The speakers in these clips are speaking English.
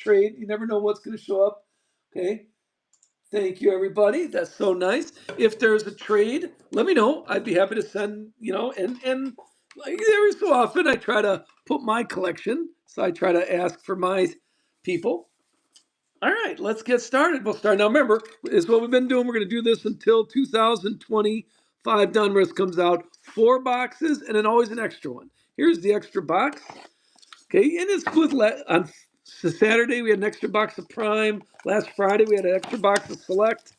trade. You never know what's going to show up. Okay. Thank you, everybody. That's so nice. If there's a trade, let me know. I'd be happy to send, and like every so often I try to put my collection. So I try to ask for my people. All right, let's get started. We'll start now. Remember, is what we've been doing. We're going to do this until 2025 Donruss comes out. 4 boxes and then always an extra one. Here's the extra box. Okay, and it's split on Saturday. We had an extra box of Prime. Last Friday we had an extra box of Select.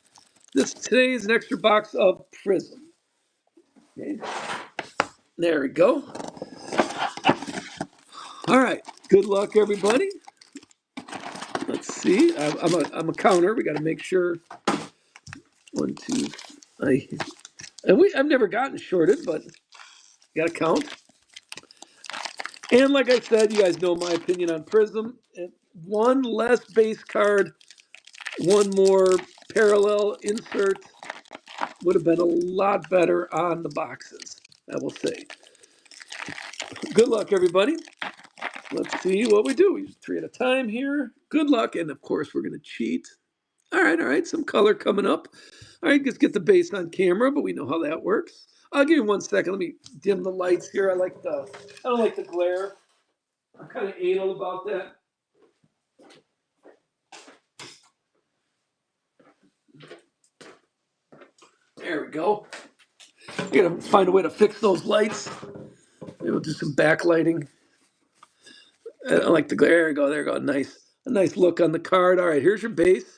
Today is an extra box of Prizm. Okay, there we go. All right, good luck, everybody. Let's see. I'm a counter. We got to make sure. 1, 2. I've never gotten shorted, but got to count. And like I said, you guys know my opinion on Prizm. One less base card, one more parallel insert would have been a lot better on the boxes, I will say. Good luck, everybody. Let's see what we do. We do 3 at a time here. Good luck. And of course, we're going to cheat. All right. Some color coming up. All right, let's get the base on camera, but we know how that works. I'll give you 1 second. Let me dim the lights here. I don't like the glare. I'm kind of anal about that. There we go. We gotta find a way to fix those lights. Maybe we'll do some backlighting. I like the glare. There we go. A nice look on the card. All right, here's your base.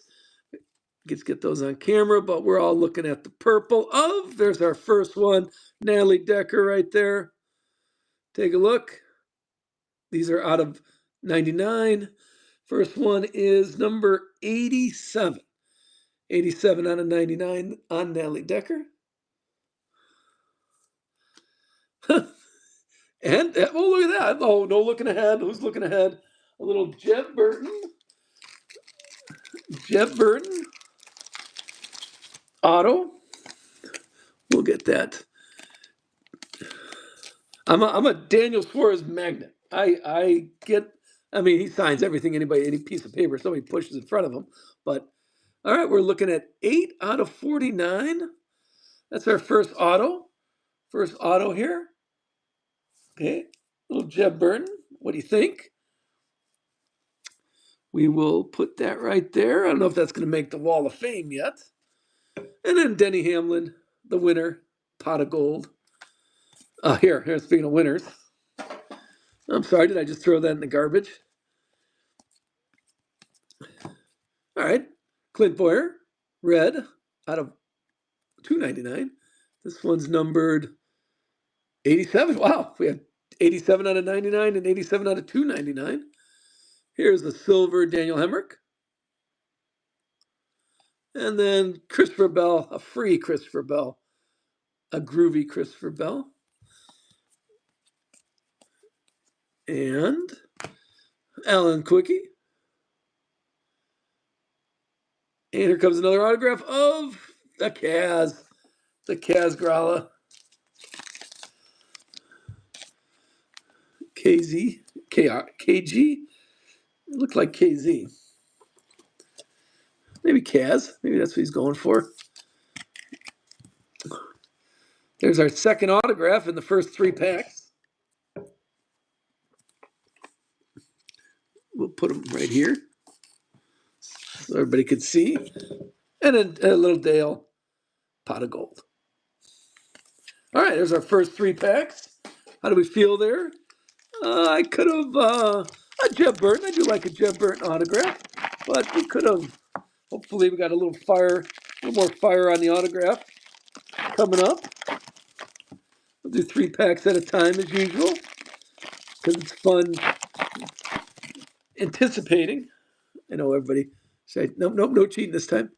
Let's get those on camera, but we're all looking at the purple. Oh, there's our first one. Natalie Decker right there. Take a look. These are out of 99. First one is number 87. 87 out of 99 on Natalie Decker. And, oh, look at that. Oh, no looking ahead. Who's looking ahead? A little Jeb Burton. Auto. We'll get that. I'm a Daniel Suarez magnet. He signs everything any piece of paper somebody pushes in front of him. But, all right, we're looking at 8 out of 49. That's our first auto. First auto here. Okay, little Jeb Burton. What do you think? We will put that right there. I don't know if that's going to make the Wall of Fame yet. And then Denny Hamlin, the winner, pot of gold. Here, speaking of winners. I'm sorry, did I just throw that in the garbage? All right, Clint Boyer, red, out of 299. This one's numbered 87. Wow, we have 87 out of 99 and 87 out of 299. Here's the silver Daniel Hemrick. And then Christopher Bell, a free Christopher Bell, a groovy Christopher Bell. And Alan Quickie. And here comes another autograph of the Kaz Gralla. KG. It looked like KZ. Maybe Kaz. Maybe that's what he's going for. There's our second autograph in the first 3 packs. We'll put them right here so everybody could see. And then a little Dale, pot of gold. All right, there's our first 3 packs. How do we feel there? I could have a Jeb Burton. I do like a Jeb Burton autograph, but we could have. Hopefully, we got a little more fire on the autograph coming up. We'll do 3 packs at a time as usual because it's fun anticipating. I know everybody say no cheating this time.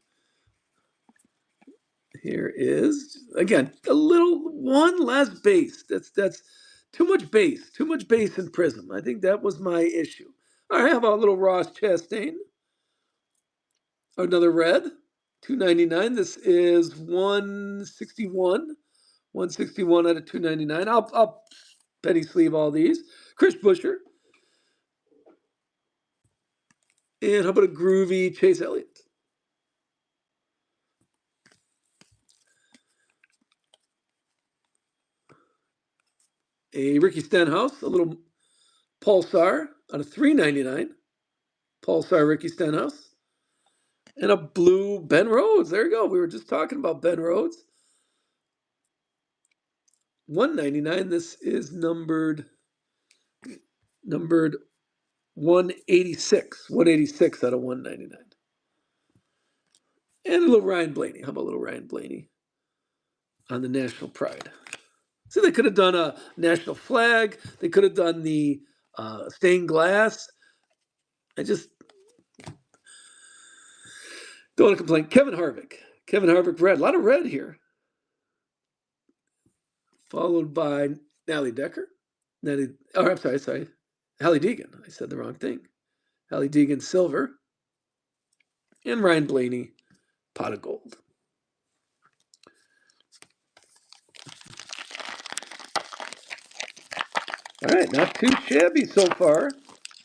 Here is again a little one less base. That's too much base in Prizm. I think that was my issue. All right, how about a little Ross Chastain? Another red, 299. This is 161. 161 out of 299. I'll penny sleeve all these. Chris Buescher. And how about a groovy Chase Elliott? A Ricky Stenhouse, a little Pulsar out of $3.99. Pulsar Ricky Stenhouse. And a blue Ben Rhodes. There you go. We were just talking about Ben Rhodes. $1.99. This is numbered 186. 186 out of 199. And a little Ryan Blaney. How about a little Ryan Blaney on the National Pride? So they could have done a national flag. They could have done the stained glass. I just don't want to complain. Kevin Harvick red. A lot of red here. Followed by Natalie Decker. I'm sorry. Hallie Deegan. I said the wrong thing. Hallie Deegan silver. And Ryan Blaney pot of gold. All right, not too shabby so far.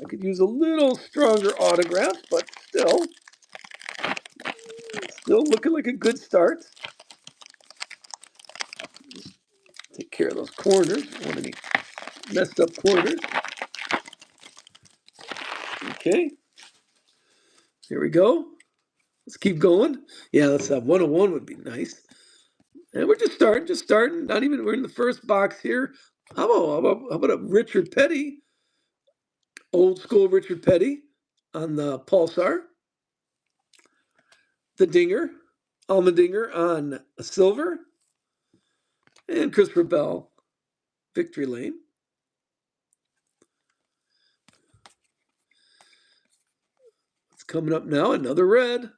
I could use a little stronger autograph, but still looking like a good start. Take care of those corners. Don't want any messed up corners. Okay. Here we go. Let's keep going. Yeah, let's have 101 would be nice. And we're just starting. Not even, we're in the first box here. How about a Richard Petty? Old school Richard Petty on the Pulsar. The Dinger, Almendinger on a silver. And Christopher Bell, Victory Lane. It's coming up now, another red.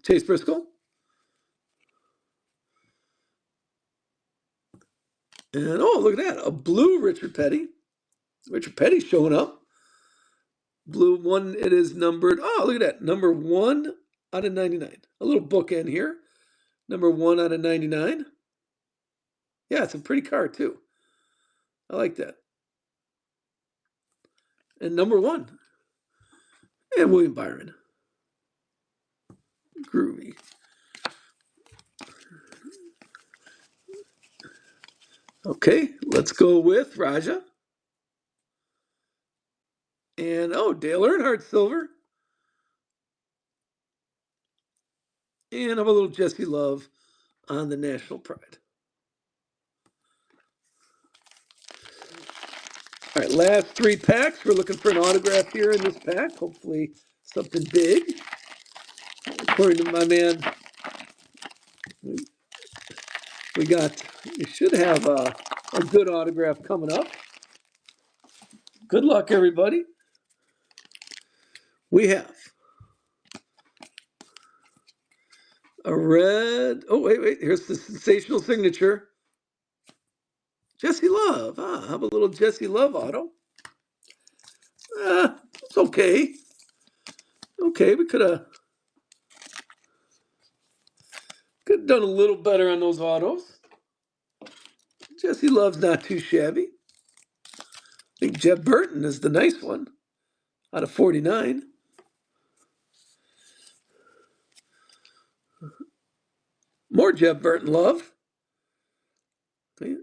Chase Briscoe. And oh, look at that, a blue Richard Petty. Richard Petty showing up. Blue one, it is numbered. Oh, look at that, number 1 out of 99. A little bookend here. Number 1 out of 99. Yeah, it's a pretty card too. I like that. And number 1. And William Byron. Groovy. Okay, let's go with Raja. And oh, Dale Earnhardt silver. And I'm a little Jesse Love on the National Pride. All right, last 3 packs. We're looking for an autograph here in this pack. Hopefully something big. According to my man, we should have a good autograph coming up. Good luck, everybody. We have a red. Oh, wait. Here's the sensational signature. Jesse Love. How about a little Jesse Love auto? It's okay. Okay, we could have done a little better on those autos. Jesse Love's not too shabby. I think Jeb Burton is the nice one out of 49. More Jeb Burton love. Okay.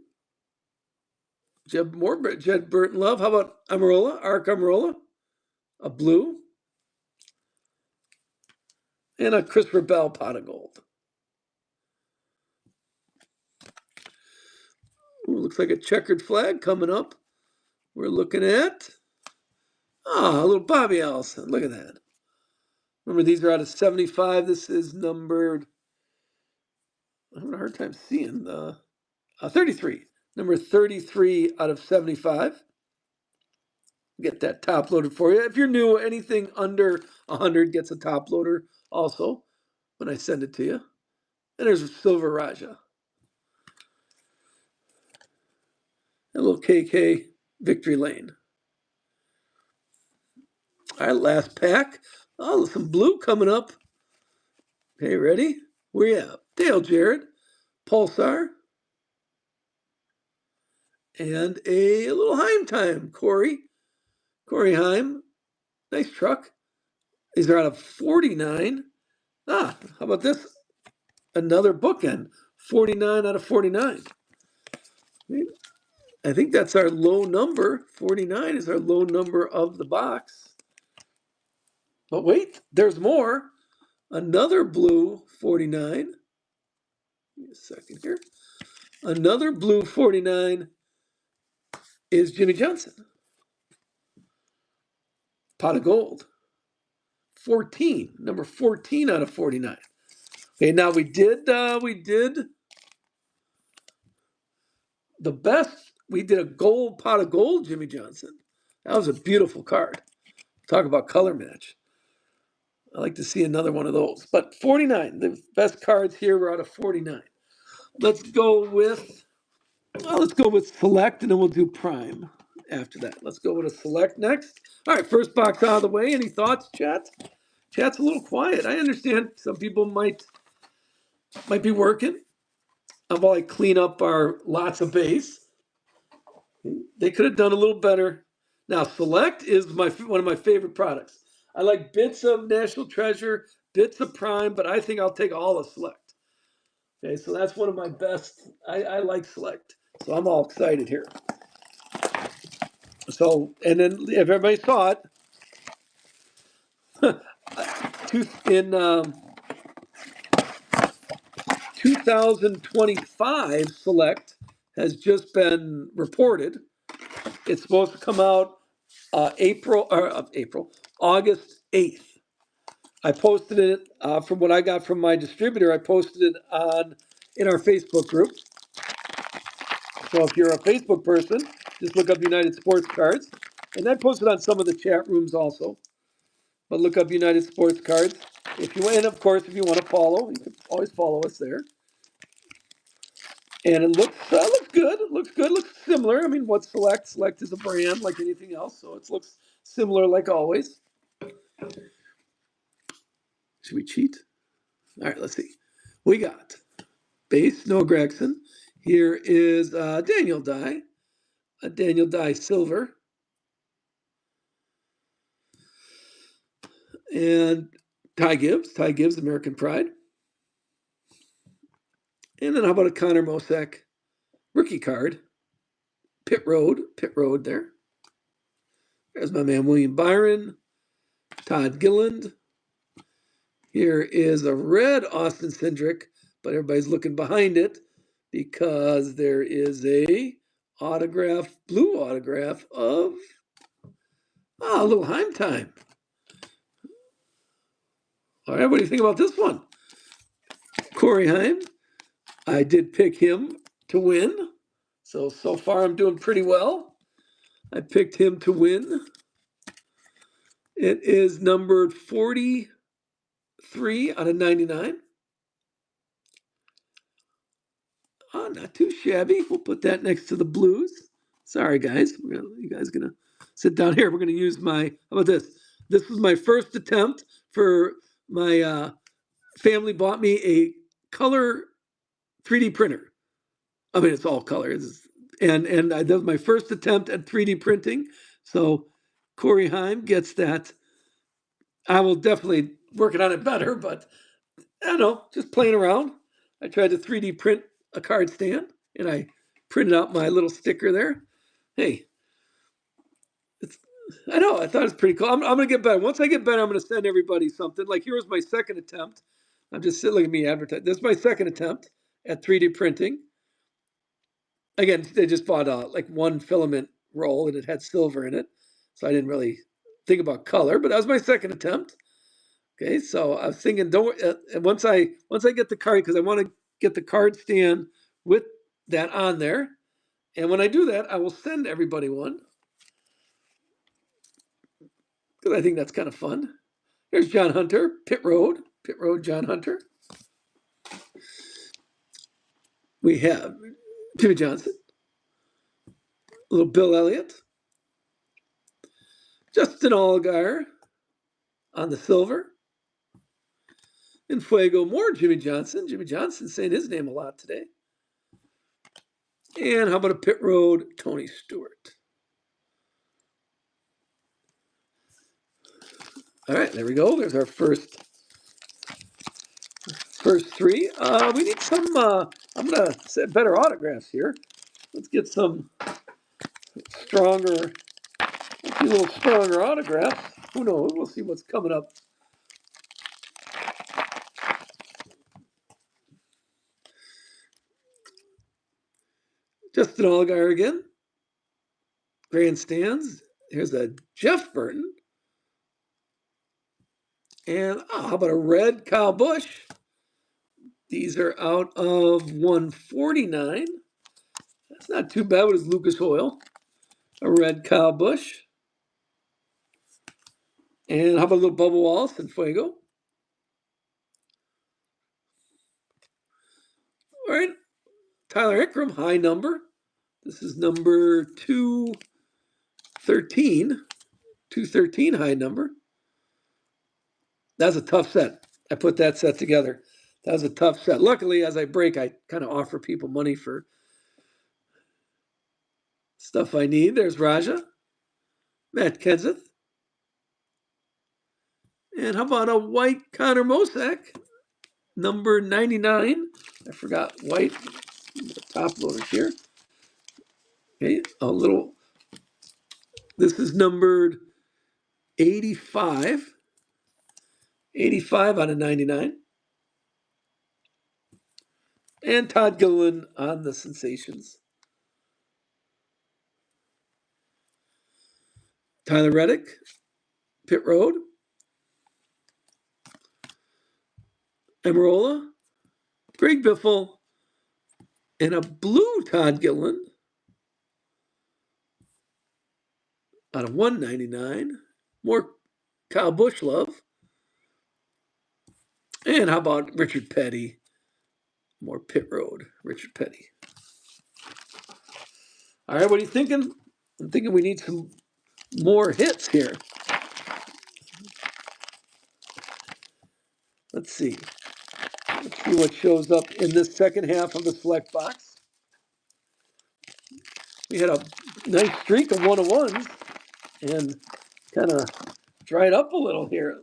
Jeb Burton love. How about Amarola? Arc Amarola? A blue. And a Christopher Bell pot of gold. Ooh, looks like a checkered flag coming up. We're looking at a little Bobby Allison. Look at that. Remember, these are out of 75. This is numbered. I'm having a hard time seeing the 33. Number 33 out of 75. Get that top loaded for you. If you're new, anything under 100 gets a top loader also when I send it to you. And there's a silver Raja. A little KK Victory Lane. All right, last pack. Oh, some blue coming up. Okay, ready? We have Dale Jarrett, Pulsar, and a little Heim time. Corey Heim. Nice truck. These are out of 49. How about this? Another bookend. 49 out of 49. I think that's our low number. 49 is our low number of the box. But wait, there's more. Another blue 49. Give me a second here. Another blue 49 is Jimmy Johnson. Pot of gold. 14. Number 14 out of 49. Okay, now we did the best. We did a gold pot of gold Jimmy Johnson. That was a beautiful card. Talk about color match. I like to see another one of those. But 49, the best cards here were out of 49. Let's go with select, and then we'll do prime after that. Let's go with a select next. All right, first box out of the way. Any thoughts, chat? Chat's a little quiet. I understand some people might be working while I clean up our lots of base. They could have done a little better. Now, select is one of my favorite products. I like bits of National Treasure, bits of Prime, but I think I'll take all of select. Okay, so that's one of my best. I like select, so I'm all excited here. So, and then if everybody saw it, in 2025, select has just been reported. It's supposed to come out August 8th. I posted it from what I got from my distributor. I posted it in our Facebook group. So if you're a Facebook person, just look up United Sports Cards. And I posted on some of the chat rooms also. But look up United Sports Cards. And of course, if you want to follow, you can always follow us there. And it looks good. It looks good. It looks similar. I mean, what's Select? Select is a brand like anything else. So it looks similar like always. Should we cheat? All right, let's see. We got base, Noah Gregson. Here is Daniel Dye. A Daniel Dye Silver. And Ty Gibbs, American Pride. And then how about a Connor Mosek rookie card? Pit Road there. There's my man William Byron, Todd Gilliland. Here is a red Austin Cindric, but everybody's looking behind it because there is a blue autograph of a little Heim time. All right, what do you think about this one? Corey Heim. I did pick him to win. So far I'm doing pretty well. I picked him to win. It is numbered 43 out of 99. Oh, not too shabby. We'll put that next to the blues. Sorry, guys. You guys are going to sit down here. We're going to use how about this? This was my first attempt for my family bought me a color 3D printer. I mean, it's all colors. And that was my first attempt at 3D printing. So Corey Heim gets that. I will definitely work it on it better, but I don't know, just playing around. I tried to 3D print a card stand, and I printed out my little sticker there. Hey, I know, I thought it was pretty cool. I'm going to get better. Once I get better, I'm going to send everybody something. Like, here was my second attempt. I'm just sitting, look at me advertise. This is my second attempt at 3D printing. Again, they just bought like one filament roll, and it had silver in it. So I didn't really think about color, but that was my second attempt. Okay, so I was thinking, once I get the card, because I want to get the card stand with that on there, and when I do that, I will send everybody one because I think that's kind of fun. Here's John Hunter, Pit Road, John Hunter. We have Jimmy Johnson, little Bill Elliott, Justin Allgaier on the silver. In Fuego, more Jimmy Johnson. Jimmy Johnson saying his name a lot today. And how about a Pit Road, Tony Stewart? All right, there we go. There's our first three. We need some. I'm gonna set better autographs here. Let's get some stronger, a little stronger autographs. Who knows? We'll see what's coming up. Justin Allgaier again. Grandstands. Here's a Jeff Burton. And how about a red Kyle Busch? These are out of 149. That's not too bad with his Lucas Oil. A red Kyle Busch. And how about a little Bubba Wallace and Fuego? All right. Tyler Hickram, high number. This is number 213. 213 high number. That's a tough set. I put that set together. That was a tough set. Luckily, as I break, I kind of offer people money for stuff I need. There's Raja. Matt Kenseth. And how about a white Connor Mosack, number 99. I forgot white. Top loader here. Okay, a little. This is numbered 85. 85 out of 99. And Todd Gilliland on the Sensations. Tyler Reddick, Pit Road. Amarola, Greg Biffle, and a blue Todd Gilliland out of 199. More Kyle Busch love. And how about Richard Petty? More Pit Road, Richard Petty. All right, what are you thinking? I'm thinking we need some more hits here. Let's see. Let's see what shows up in this second half of the select box. We had a nice streak of one-on-ones and kind of dried up a little here.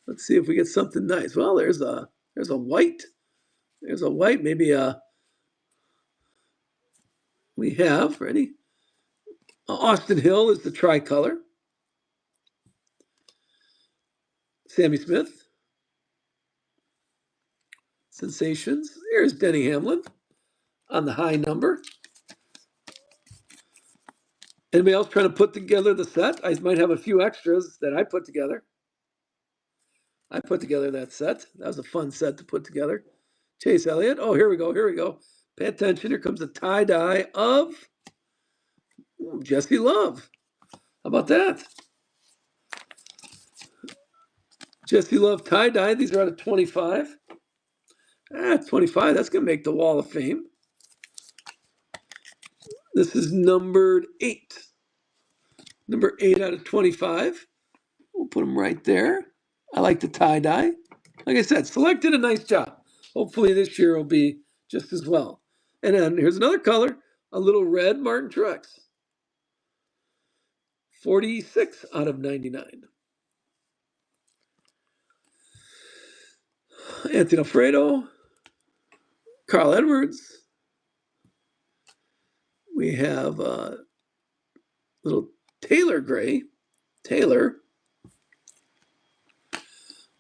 Let's see if we get something nice. Well, there's a white. There's a white, maybe we have, ready? Austin Hill is the tricolor. Sammy Smith. Sensations. Here's Denny Hamlin on the high number. Anybody else trying to put together the set? I might have a few extras that I put together. I put together that set. That was a fun set to put together. Chase Elliott. Oh, here we go. Here we go. Pay attention. Here comes the tie-dye of Jesse Love. How about that? Jesse Love tie-dye. These are out of 25. 25. That's going to make the Wall of Fame. This is numbered 8. Number 8 out of 25. We'll put them right there. I like the tie-dye. Like I said, Select did a nice job. Hopefully this year will be just as well. And then here's another color, a little red Martin Truex. 46 out of 99. Anthony Alfredo. Carl Edwards. We have little Taylor Gray. Taylor.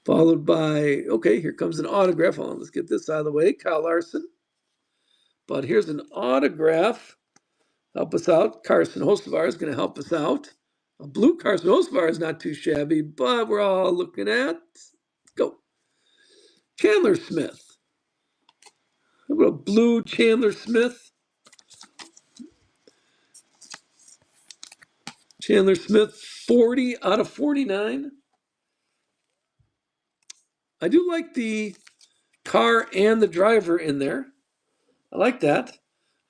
Followed by, okay, here comes an autograph. Hold on, let's get this out of the way. Kyle Larson. But here's an autograph. Help us out. Carson Hocevar is going to help us out. A blue Carson Hocevar is not too shabby, but we're all looking at, go, Chandler Smith. How about a blue Chandler Smith? Chandler Smith, 40 out of 49. I do like the car and the driver in there. I like that.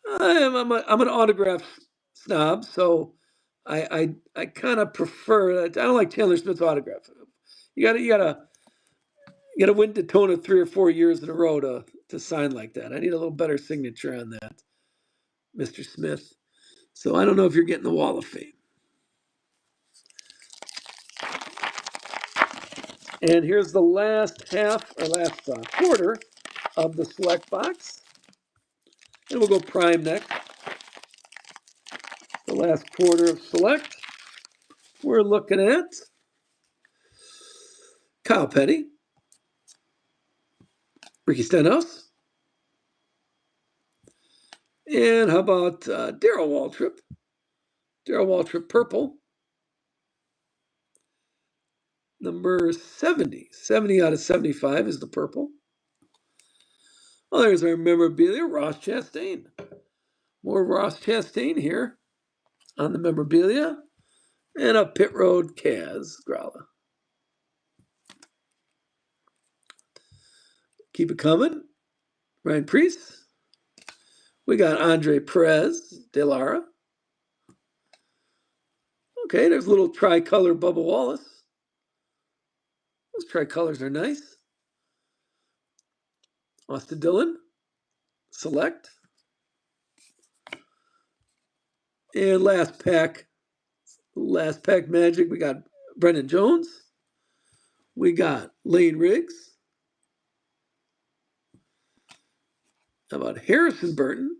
I'm an autograph snob, so I kind of prefer. I don't like Chandler Smith's autograph. You gotta win Daytona 3 or 4 years in a row to sign like that. I need a little better signature on that, Mr. Smith. So I don't know if you're getting the Wall of Fame. And here's the last half, or last quarter of the select box. And we'll go prime next. The last quarter of select. We're looking at Kyle Petty, Ricky Stenhouse, and how about Darrell Waltrip? Darrell Waltrip purple. Number 70. 70 out of 75 is the purple. Oh, there's our memorabilia, Ross Chastain. More Ross Chastain here on the memorabilia. And a Pit Road Kaz Gralla. Keep it coming. Ryan Preece. We got Andre Perez de Lara. Okay, there's a little tricolor Bubba Wallace. Those tricolors are nice. Austin Dillon. Select. And last pack magic, we got Brendan Jones. We got Lane Riggs. How about Harrison Burton?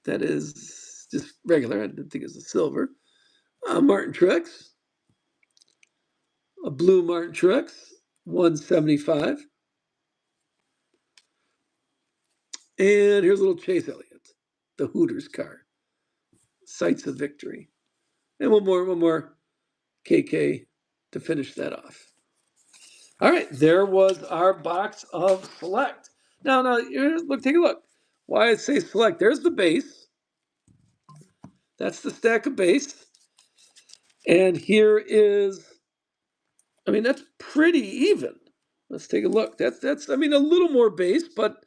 That is just regular. I didn't think it was a silver. Martin Truex. A blue Martin Truex, 175. And here's a little Chase Elliott, the Hooters car. Sights of Victory. And one more KK to finish that off. All right, there was our box of select. Now, look, take a look. Why I say select? There's the base. That's the stack of base. And here is, that's pretty even. Let's take a look. That's a little more base, but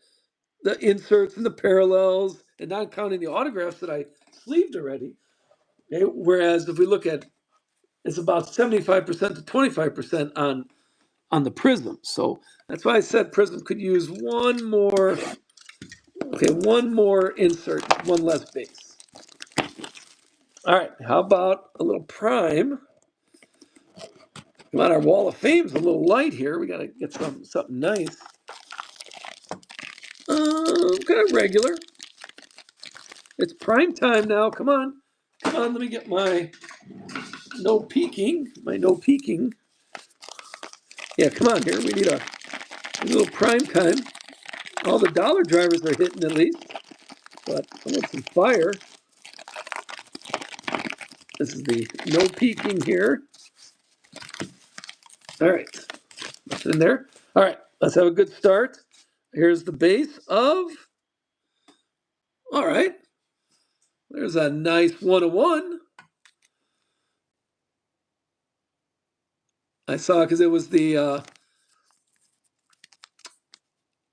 the inserts and the parallels, and not counting the autographs that I sleeved already. Okay? Whereas if we look at, it's about 75% to 25% on the Prizm. So that's why I said Prizm could use one more insert, one less base. All right, how about a little prime? Come on, our wall of fame's a little light here. We got to get something nice. Kind of regular. It's prime time now. Come on, let me get my no peeking. Yeah, come on here. We need a little prime time. All the dollar drivers are hitting at least, but I want some fire. This is the no peeking here. All right, nothing in there. All right, let's have a good start. Here's the base of. All right, there's a nice 101. I saw because it was the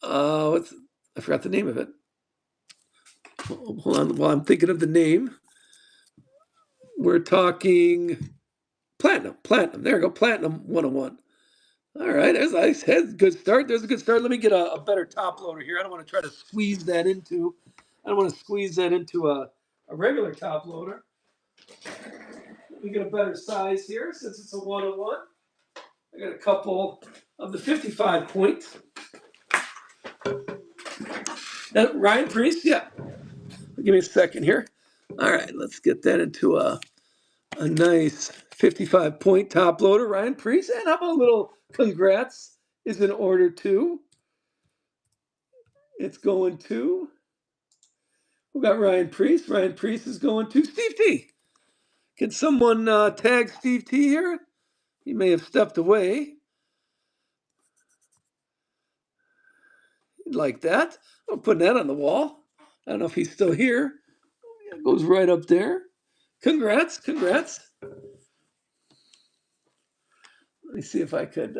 I forgot the name of it. Hold on, while I'm thinking of the name. We're talking platinum. There we go, platinum 101. All right, there's a nice head. Good start. There's a good start. Let me get a better top loader here. I don't want to try to squeeze that into. A regular top loader. Let me get a better size here since it's a 101. I got a couple of the 55 points. Ryan Preece, yeah. Give me a second here. All right, let's get that into a nice 55 point top loader. Ryan Preece, and how about a little congrats is in order too. It's going to. We got Ryan Preece. Ryan Preece is going to Steve T. Can someone tag Steve T here? He may have stepped away. Like that. I'm putting that on the wall. I don't know if he's still here. It goes right up there. Congrats. Let me see if I could.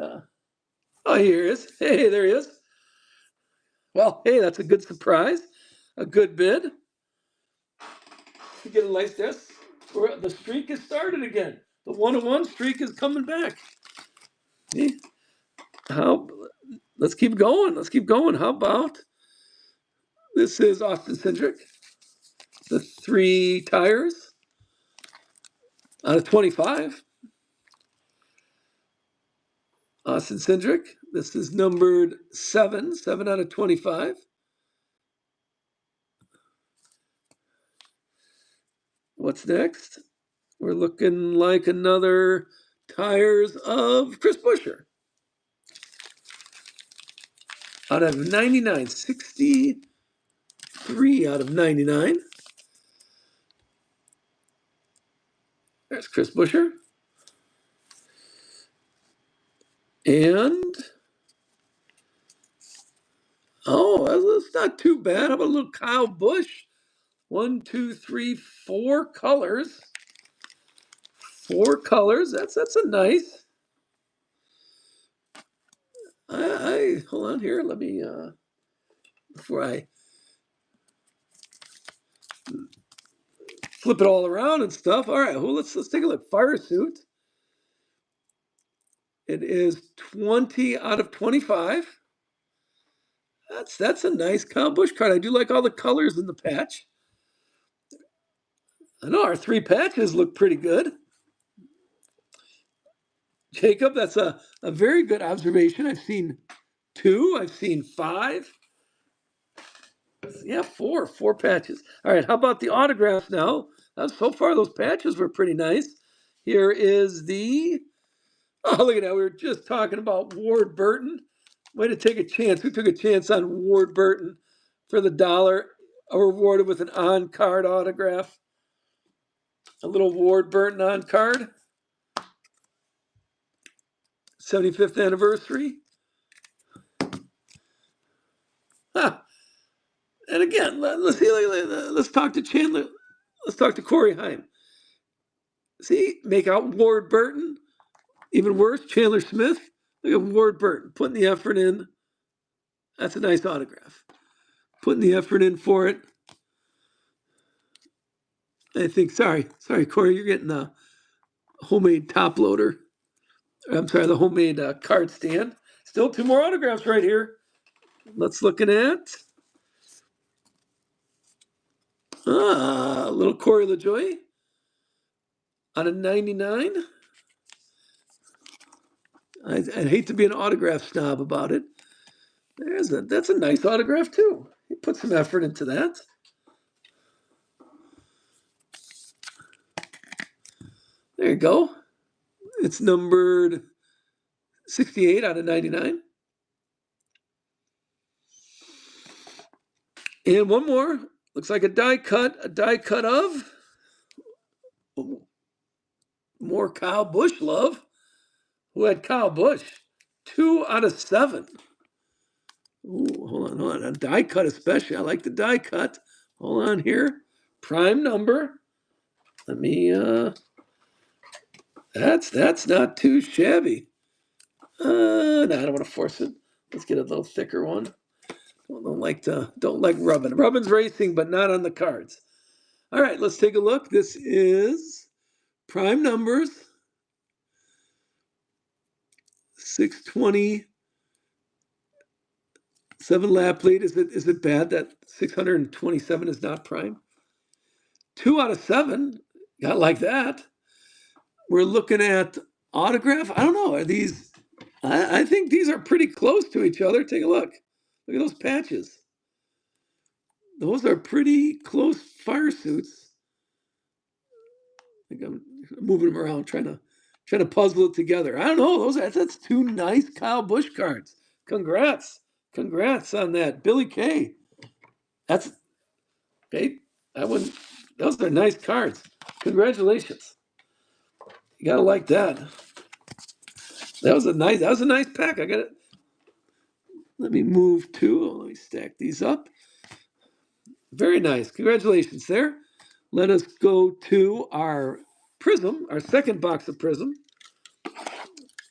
Oh, here he is. Hey, there he is. Well, hey, that's a good surprise. A good bid. You get a nice desk. The streak has started again. The 101 streak is coming back. See? Let's keep going. How about this is Austin Cindric. The 3 tires out of 25. Austin Cindric. This is numbered 7, 7 out of 25. What's next? We're looking like another tires of Chris Buescher. Out of 99, 63 out of 99. There's Chris Buescher. And, oh, that's not too bad. How about a little Kyle Busch? 1, 2, 3, 4 colors. 4 colors. That's a nice. I hold on here. Let me before I flip it all around and stuff. All right, well, let's take a look. Fire suit. It is 20 out of 25. That's a nice Kyle Busch card. I do like all the colors in the patch. I know our 3 patches look pretty good. Jacob, that's a very good observation. I've seen 2. I've seen 5. Yeah, 4 patches. All right, how about the autographs now? So far, those patches were pretty nice. Here is the, oh, look at that. We were just talking about Ward Burton. Way to take a chance. We took a chance on Ward Burton for the $1, rewarded with an on-card autograph. A little Ward Burton on-card. 75th anniversary. Huh. And again, let's talk to Chandler. Let's talk to Corey Heim. See, make out Ward Burton. Even worse, Chandler Smith. Look at Ward Burton putting the effort in. That's a nice autograph. Putting the effort in for it. I think, sorry, Corey, you're getting a homemade top loader. I'm sorry, the homemade card stand. Still 2 more autographs right here. Let's looking at little Corey LaJoie out of 99. I'd hate to be an autograph snob about it. That's a nice autograph too. He put some effort into that. There you go. It's numbered 68 out of 99. And one more. Looks like a die cut of more Kyle Busch love. Who had Kyle Busch? 2 out of 7. Ooh, hold on. A die cut especially. I like the die cut. Hold on here. Prime number. Let me that's not too shabby. No, I don't want to force it. Let's get a little thicker one. Don't like rubbing. Rubbing's racing, but not on the cards. All right, let's take a look. This is prime numbers. 627 lap lead. Is it bad that 627 is not prime? 2 out of 7. Got like that. We're looking at autograph. I don't know. Are these? I think these are pretty close to each other. Take a look. Look at those patches. Those are pretty close fire suits. I think I'm moving them around, trying to puzzle it together. I don't know. That's 2 nice Kyle Busch cards. Congrats on that, Billy K. That's hey, I wouldn't. Those are nice cards. Congratulations. You gotta like that. That was a nice pack. I got it. Let me move to. Let me stack these up. Very nice. Congratulations there. Let us go to our Prizm, our second box of Prizm.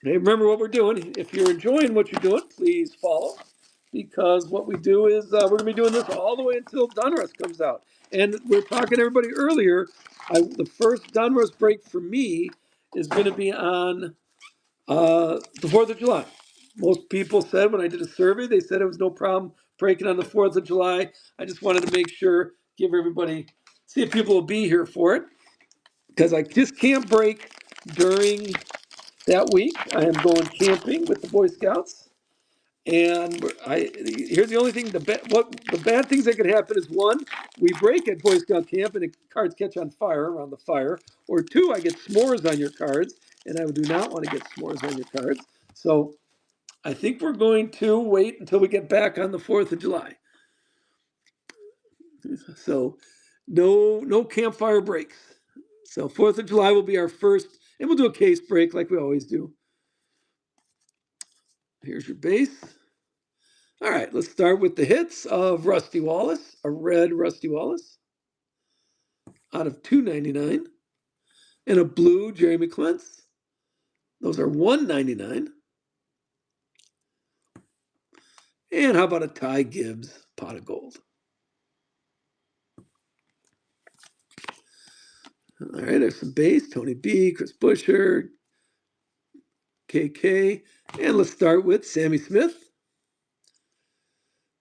Hey, remember what we're doing. If you're enjoying what you're doing, please follow. Because what we do is we're going to be doing this all the way until Donruss comes out. And we're talking to everybody earlier. The first Donruss break for me is going to be on the 4th of July. Most people said when I did a survey, they said it was no problem breaking on the 4th of July. I just wanted to make sure, give everybody, see if people will be here for it. Because I just can't break during that week I am going camping with the Boy Scouts. And here's the only thing, the bad things that could happen is one, we break at Boy Scout camp and the cards catch on fire around the fire, or two, I get s'mores on your cards, and I do not want to get s'mores on your cards. So I think we're going to wait until we get back on the 4th of July. So no campfire breaks. So 4th of July will be our first, and we'll do a case break like we always do. Here's your base. All right, let's start with the hits of Rusty Wallace, a red Rusty Wallace out of $2.99, and a blue Jerry McClentz. Those are $1.99. And how about a Ty Gibbs pot of gold? All right, there's some base, Tony B, Chris Buescher, KK, and let's start with Sammy Smith.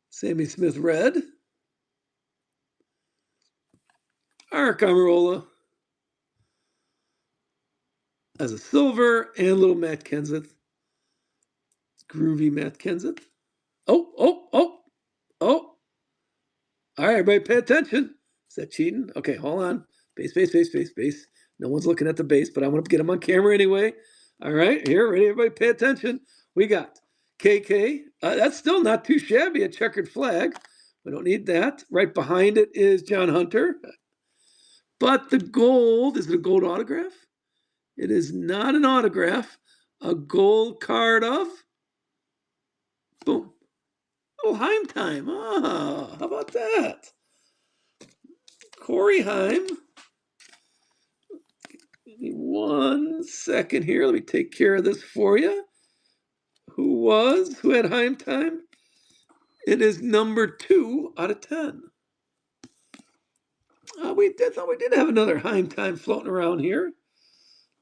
Sammy Smith red. Ark Amarola as a silver, and little Matt Kenseth. Groovy Matt Kenseth. Oh. All right, everybody pay attention. Is that cheating? Okay, hold on. Base. No one's looking at the base, but I want to get them on camera anyway. All right, here, ready? Everybody pay attention. We got KK. That's still not too shabby, a checkered flag. We don't need that. Right behind it is John Hunter. But the gold, is it a gold autograph? It is not an autograph. A gold card of, boom. Oh, Heim time. Ah, how about that? Corey Heim. Give me 1 second here. Let me take care of this for you. Who had Heim time? It is number 2 out of 10. We did have another Heim time floating around here.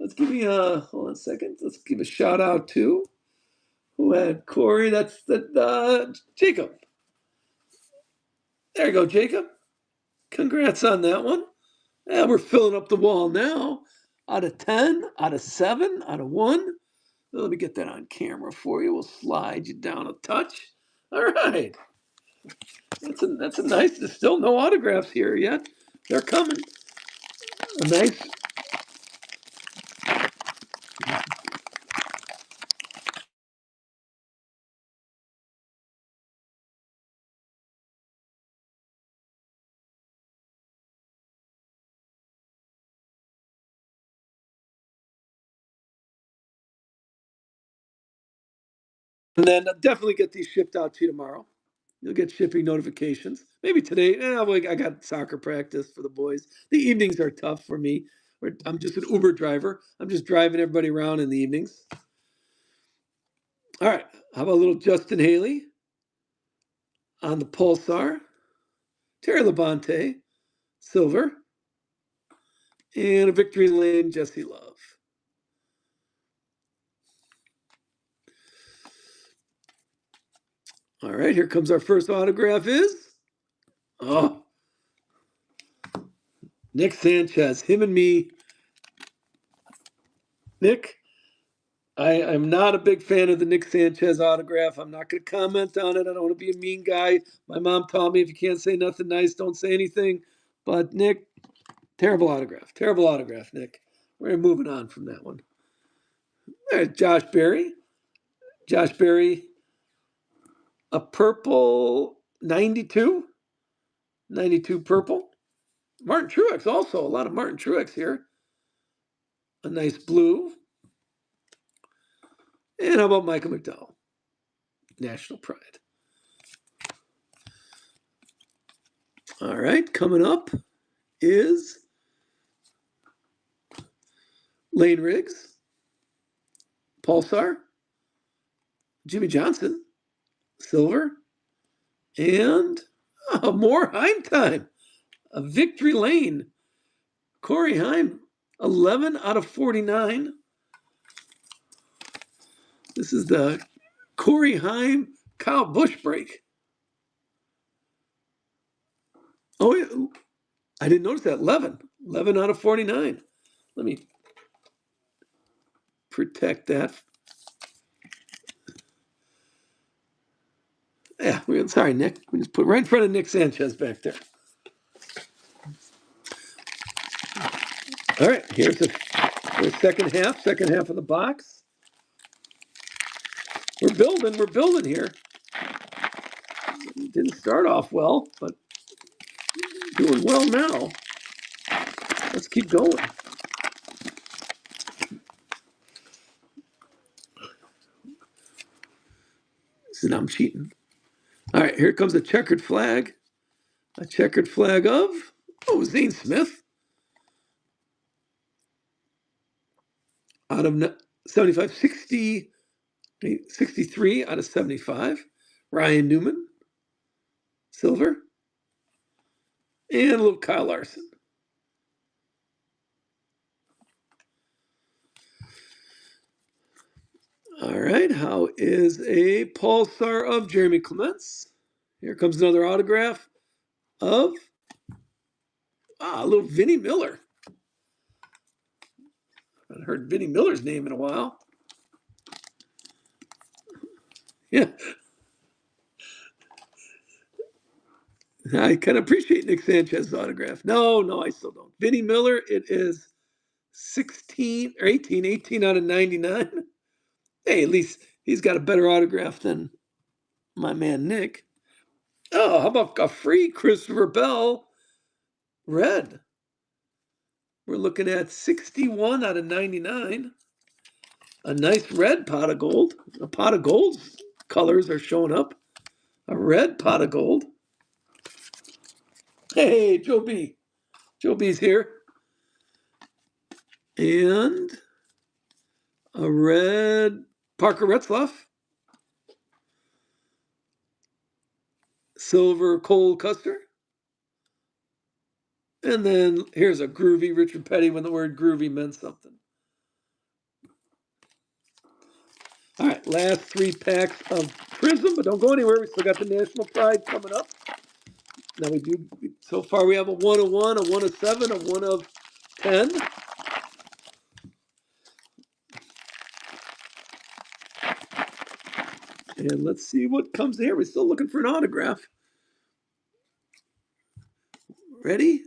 Let's give me hold on a second. Let's give a shout out to who had Corey. That's Jacob. There you go, Jacob. Congrats on that one. Yeah, we're filling up the wall now. Out of 10, out of 7, out of 1. Let me get that on camera for you. We'll slide you down a touch. All right. That's a nice, there's still no autographs here yet. They're coming. A nice. And then definitely get these shipped out to you tomorrow. You'll get shipping notifications. Maybe today. Well, I got soccer practice for the boys. The evenings are tough for me. I'm just an Uber driver. I'm just driving everybody around in the evenings. All right. How about a little Justin Haley on the Pulsar? Terry Labonte, silver. And a Victory Lane, Jesse Love. All right, here comes our first autograph is, Nick Sanchez, him and me. Nick, I'm not a big fan of the Nick Sanchez autograph. I'm not going to comment on it. I don't want to be a mean guy. My mom taught me if you can't say nothing nice, don't say anything. But Nick, terrible autograph. Terrible autograph, Nick. We're moving on from that one. All right, Josh Berry. Josh Berry, a purple 92. 92 purple. Martin Truex also. A lot of Martin Truex here. A nice blue. And how about Michael McDowell? National Pride. All right, coming up is Lane Riggs, Pulsar, Jimmy Johnson, silver, and more Heim time. A Victory Lane. Corey Heim, 11 out of 49. This is the Corey Heim Kyle Busch break. Oh, yeah. I didn't notice that. 11 out of 49. Let me. protect that. Yeah, sorry, Nick. We just put right in front of Nick Sanchez back there. All right, here's the second half of the box. We're building here. Didn't start off well, but doing well now. Let's keep going. So now I'm cheating. All right, here comes a checkered flag. A checkered flag of, Zane Smith. Out of 75, 63 out of 75. Ryan Newman, silver. And a little Kyle Larson. All right, how is a pulsar of Jeremy Clements? Here comes another autograph of a little Vinnie Miller. I haven't heard Vinnie Miller's name in a while. Yeah. I kind of appreciate Nick Sanchez's autograph. No, I still don't. Vinnie Miller, it is 16 or 18 out of 99. Hey, at least he's got a better autograph than my man Nick. Oh, how about a free Christopher Bell red? We're looking at 61 out of 99. A nice red pot of gold. A pot of gold's colors are showing up. A red pot of gold. Hey, Joe B. Joe B's here. And a red Parker Retzlaff. Silver Cole Custer. And then here's a groovy Richard Petty when the word groovy meant something. All right, last 3 packs of Prizm, but don't go anywhere. We still got the National Pride coming up. Now so far we have a 1 of 1, a 1 of 7, a 1 of 10. And let's see what comes here. We're still looking for an autograph. Ready?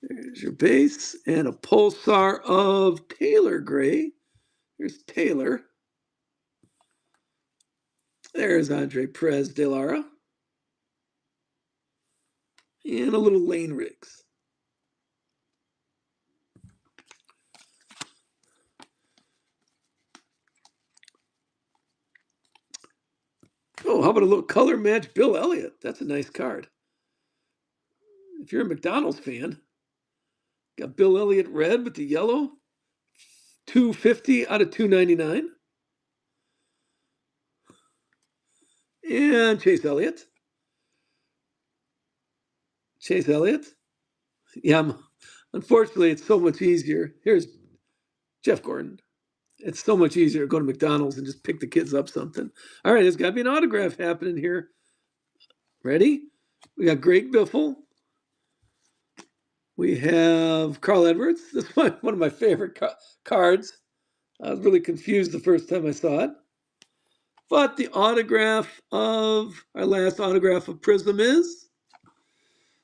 There's your base and a pulsar of Taylor Gray. Here's Taylor. There's Andre Perez de Lara. And a little Lane Riggs. Oh, how about a little color match Bill Elliott? That's a nice card. If you're a McDonald's fan, got Bill Elliott red with the yellow. 250 out of 299. And Chase Elliott. Yeah, unfortunately, it's so much easier. Here's Jeff Gordon. It's so much easier to go to McDonald's and just pick the kids up something. All right, there's got to be an autograph happening here. Ready? We got Greg Biffle. We have Carl Edwards. This is one of my favorite cards. I was really confused the first time I saw it. But the autograph of, our last autograph of Prizm is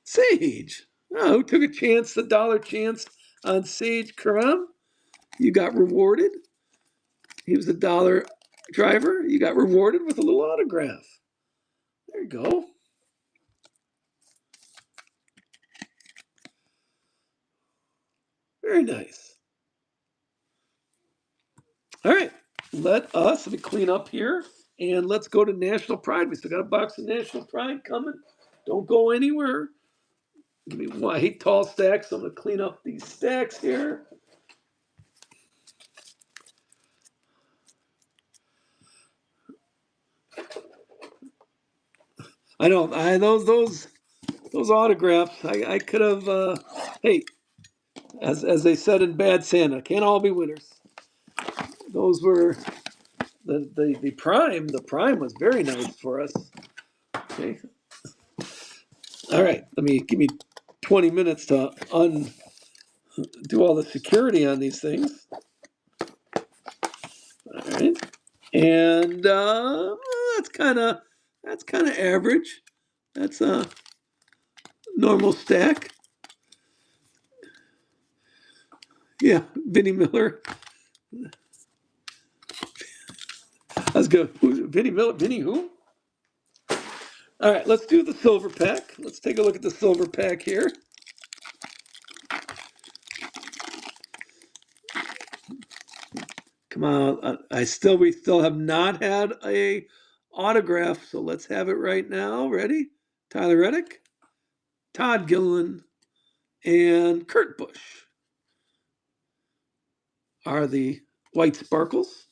Sage. Oh, who took a chance, the dollar chance on Sage Karam? You got rewarded. He was a dollar driver. You got rewarded with a little autograph. There you go. Very nice. All right, let me clean up here and let's go to National Pride. We still got a box of National Pride coming. Don't go anywhere. Give me one. I hate tall stacks, so I'm going to clean up these stacks here. I know. Those autographs. I could have. Hey, as they said in Bad Santa, can't all be winners. Those were the prime. The prime was very nice for us. Okay. All right. Give me 20 minutes to do all the security on these things. right? And that's kind of average. That's a normal stack. Yeah, Vinnie Miller. Let's go. Who's Vinnie Miller? Vinnie who? All right, let's do the silver pack. Let's take a look at the silver pack here. Come on, we still have not had a autograph, so let's have it right now. Ready? Tyler Reddick, Todd Gilliland, and Kurt Busch are the white sparkles.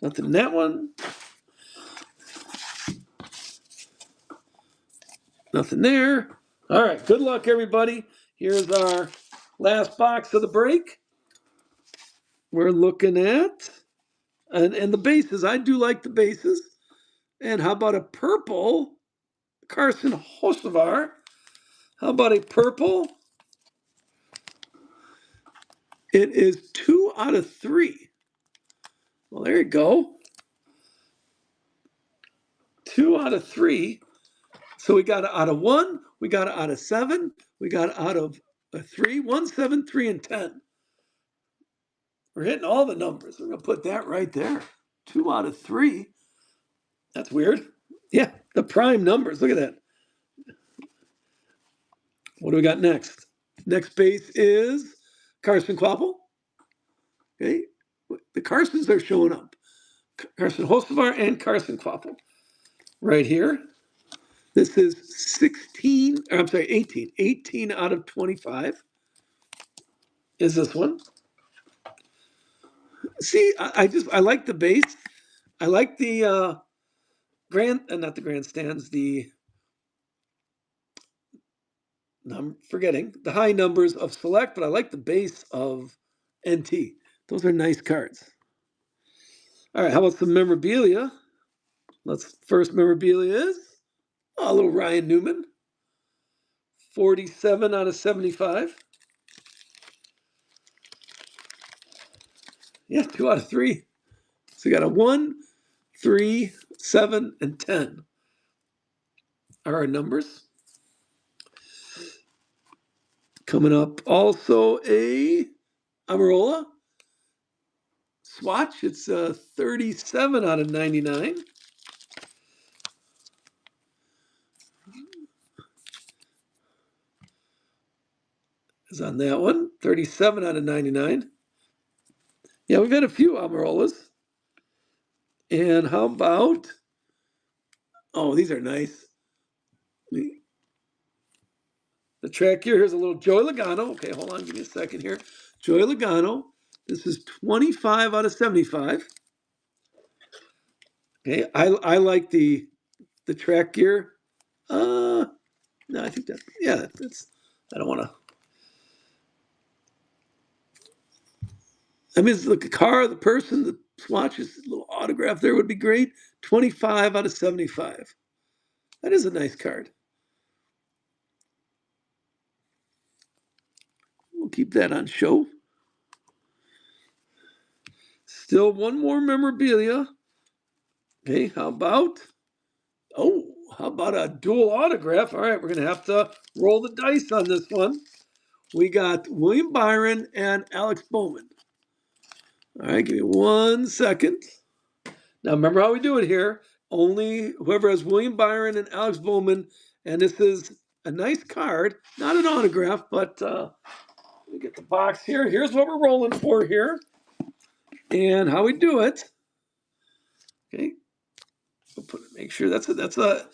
Nothing in that one. Nothing there. All right, good luck, everybody. Here's our last box of the break. We're looking at, and the bases. I do like the bases. And how about a purple Carson Hocevar? How about a purple? It is 2 out of 3. Well, there you go. 2 out of 3. So we got it out of 1. We got it out of 7. We got it out of a 3. 1, 7, 3, and 10. We're hitting all the numbers. We're going to put that right there. 2 out of 3. That's weird. Yeah, the prime numbers. Look at that. What do we got next? Next base is Carson Kvapil. Okay. The Carsons are showing up. Carson Hocevar and Carson Kvapil. Right here. This is 18. 18 out of 25 is this one. See, I like the base. I like the not the grandstands, I'm forgetting the high numbers of select, but I like the base of NT. Those are nice cards. All right, how about some memorabilia? First memorabilia is a little Ryan Newman. 47 out of 75. Yeah, 2 out of 3. So you got a 1, 3, 7, and 10 are our numbers. Coming up, also a Amarola swatch. It's 37 out of 99. Is on that one. 37 out of 99. Yeah, we've had a few Amarolas. And how about, oh, these are nice. The track here, here's a little Joey Logano. Okay, hold on, give me a second here. Joey Logano. This is 25 out of 75. Okay, I like the track gear. No, I think that's I don't want to. I mean, the car, the person, the swatches, a little autograph there would be great. 25 out of 75. That is a nice card. We'll keep that on show. Still one more memorabilia. Okay, how about a dual autograph? All right, we're going to have to roll the dice on this one. We got William Byron and Alex Bowman. All right, give me 1 second. Now, remember how we do it here. Only whoever has William Byron and Alex Bowman, and this is a nice card, not an autograph, but we get the box here. Here's what we're rolling for here, and how we do it. Okay, we'll make sure that's a.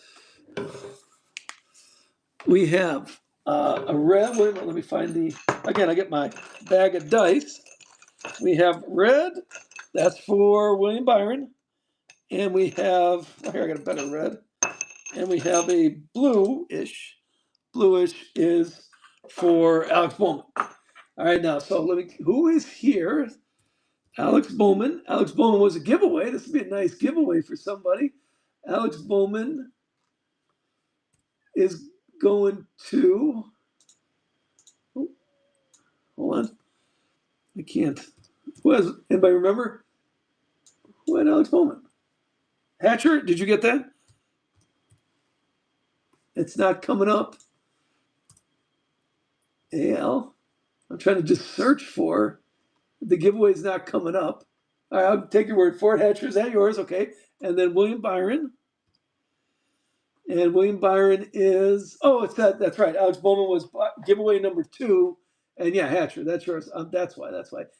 We have a red. Wait a minute, let me find again, I get my bag of dice. We have red. That's for William Byron. And we have, here I got a better red. And we have a bluish. Bluish is for Alex Bowman. All right, now, so who is here? Alex Bowman. Alex Bowman was a giveaway. This would be a nice giveaway for somebody. Alex Bowman is going to, hold on. I can't. Who has, anybody remember? Who had Alex Bowman? Hatcher, did you get that? It's not coming up. AL. I'm trying to just search for. The giveaway's not coming up. All right, I'll take your word for it. Hatcher, is that yours? Okay. And then William Byron. And William Byron is, oh, it's that. That's right. Alex Bowman was giveaway number 2. And yeah, Hatcher, that's yours. That's why.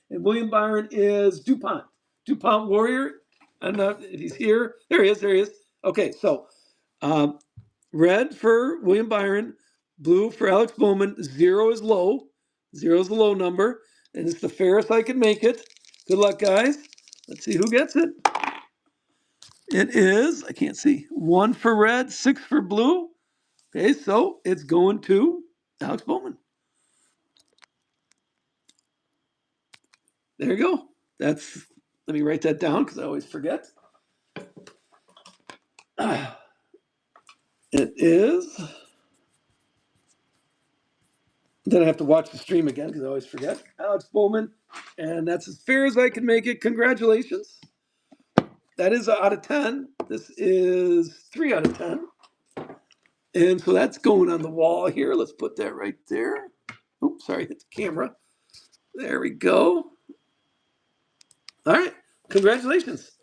And William Byron is DuPont. DuPont Warrior. I'm not, he's here. There he is. Okay, so red for William Byron, blue for Alex Bowman. 0 is low. 0 is the low number. And it's the fairest I can make it. Good luck, guys. Let's see who gets it. It is, I can't see, 1 for red, 6 for blue. Okay, so it's going to Alex Bowman. There you go. Let me write that down because I always forget. It is, then I have to watch the stream again because I always forget. Alex Bowman, and that's as fair as I can make it. Congratulations. That is out of 10. This is 3 out of 10. And so that's going on the wall here. Let's put that right there. Oh, sorry, hit the camera. There we go. All right, congratulations.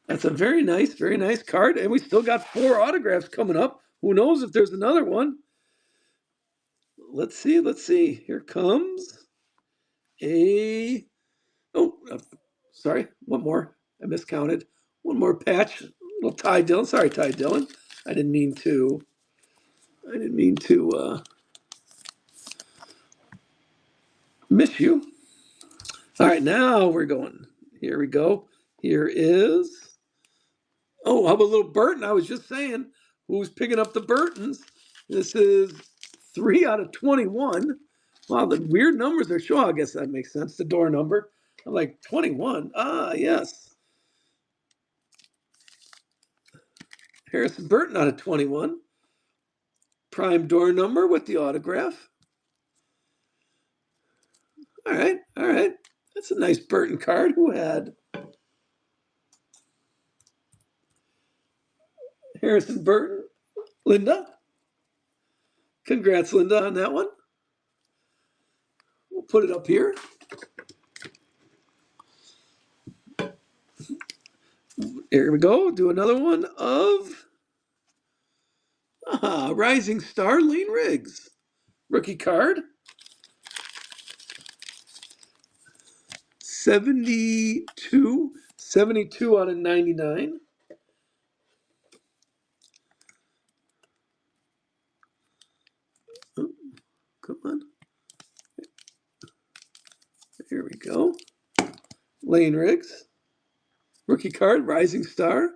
That's a very nice card. And we still got 4 autographs coming up. Who knows if there's another one? Let's see. Here comes sorry, one more. I miscounted. One more patch. Little Ty Dillon. Sorry, Ty Dillon. I didn't mean to miss you. All right, now we're going. Here we go. Here is, how about a little Burton? I was just saying, who's picking up the Burtons? This is 3 out of 21. Wow, the weird numbers are showing. I guess that makes sense. The door number. I'm like, 21. Ah, yes. Harrison Burton out of 21. Prime door number with the autograph. All right. That's a nice Burton card. Who had Harrison Burton? Linda. Congrats, Linda, on that one. We'll put it up here. Here we go. Do another one of Rising Star Lane Riggs. Rookie card. 72 out of 99. Oh, come on. Here we go. Lane Riggs. Rookie card, Rising Star.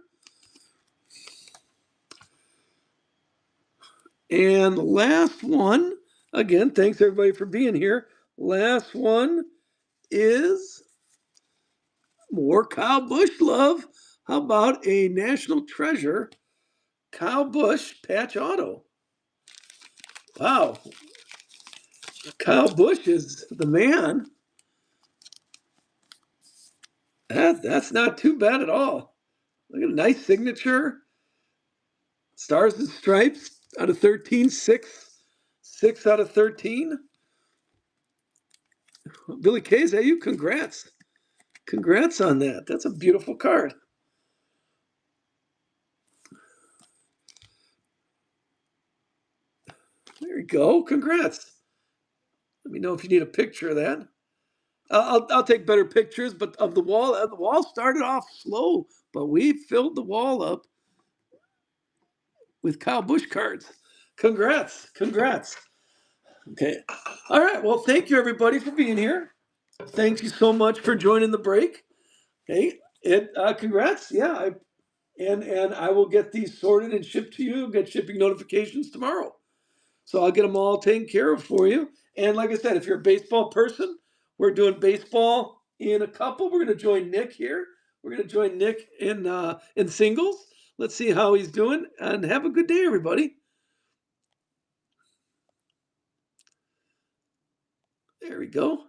And last one, again, thanks everybody for being here. Last one is more Kyle Busch love. How about a National Treasure, Kyle Busch patch auto? Wow. Kyle Busch is the man. That's not too bad at all. Look at a nice signature. Stars and Stripes out of 13. 6 out of 13. Billy K, is that you? Congrats. Congrats on that. That's a beautiful card. There you go. Congrats. Let me know if you need a picture of that. I'll take better pictures, but of the wall. The wall started off slow, but we filled the wall up with Kyle Busch cards. Congrats. Okay. All right. Well, thank you everybody for being here. Thank you so much for joining the break. Okay. Congrats. Yeah. And I will get these sorted and shipped to you. Get shipping notifications tomorrow. So I'll get them all taken care of for you. And like I said, if you're a baseball person, we're doing baseball in a couple. We're going to join Nick here. We're going to join Nick in singles. Let's see how he's doing. And have a good day, everybody. There we go.